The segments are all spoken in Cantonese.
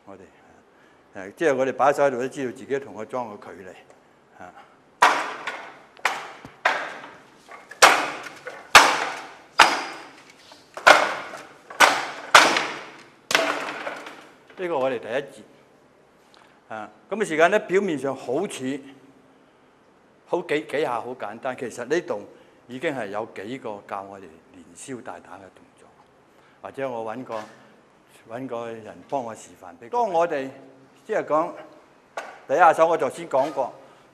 我哋即係我哋擺手喺度都知道自己同個樁嘅距離嚇。呢個我哋第一節咁嘅時間咧，表面上好似幾下好簡單，其實呢度已經係有幾個教我哋連消帶打嘅動作，或者我揾個人幫我示範俾。當我哋即係講第一下手，我頭先講過，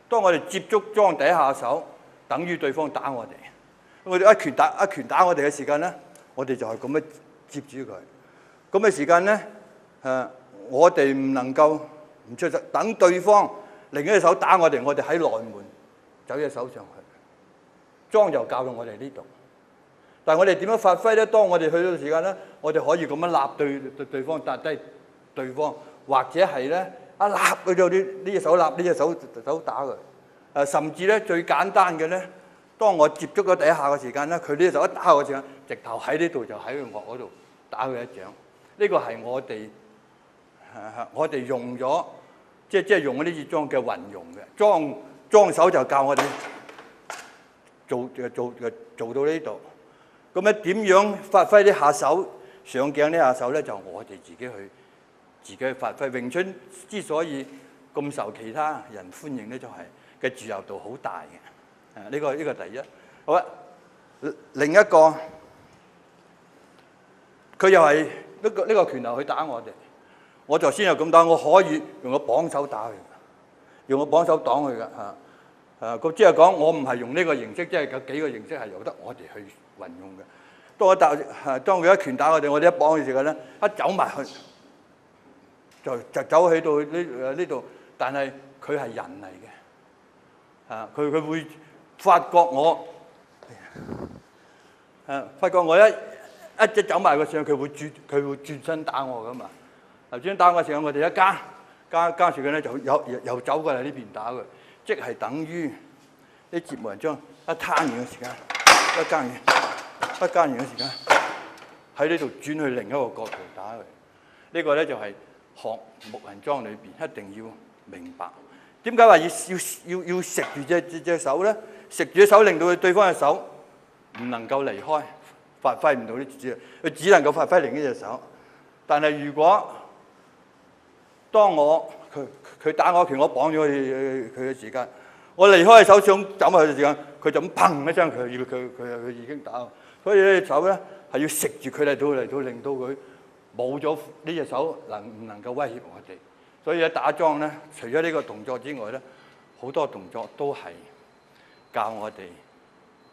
當我哋接觸樁第一下手，等於對方打我哋。我哋一拳打我哋嘅時間咧，我哋就係咁樣接住佢。咁嘅時間咧，我哋唔能夠唔出手，等對方另一隻手打我哋，我哋喺內門走隻手上去，樁就教到我哋呢度。但係我哋點樣發揮咧？當我哋去到時間咧，我哋可以咁樣立對方，搭低對方，或者係咧一立佢就呢隻手立，呢隻手打佢。甚至咧最簡單嘅咧，當我接觸咗第一下嘅時間咧，佢呢隻手一打我嘅時間，直頭喺呢度就喺佢顎嗰度打佢一掌。呢個係我哋用咗，即係用咗呢支樁嘅運用嘅。樁手就教我哋做到呢度。咁咧點樣發揮呢下手上鏡呢下手咧？就我哋自己去發揮。詠春之所以咁受其他人歡迎咧，就係嘅自由度好大嘅。呢個第一。好啦，另一個佢又係呢個拳頭去打我哋。我頭先又咁打，我可以用個綁手打佢，用個綁手擋佢㗎嚇。咁即係講，我唔係用呢個形式，即係有幾個形式係由得我哋去運用嘅。當佢一拳打我哋，我哋一綁嘅時候咧，一走埋去就走去到呢度，但係佢係人嚟嘅，佢會發覺我一走埋個上，佢會轉身打我㗎嘛。頭先打我嘅時候，我哋一加住佢咧，就又走過嚟呢邊打佢，即係等於啲節目人將一攤完嘅時間，一加完嘅時間喺呢度轉去另一個角度打佢。呢個咧就係學木人樁裏邊一定要明白。點解話要食住隻手咧？食住隻手令到佢對方嘅手唔能夠離開，發揮唔到呢隻，佢只能夠發揮另一隻手。但係如果當佢打我拳，我綁咗佢嘅時間，我離開手想走埋去嘅時間，佢就咁砰一聲，佢已經打我。所以呢隻手咧係要食住佢嚟到令到佢冇咗呢隻手唔能夠威脅我哋。所以喺打樁咧，除咗呢個動作之外咧，好多動作都係教我哋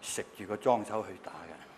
食住個樁手去打嘅。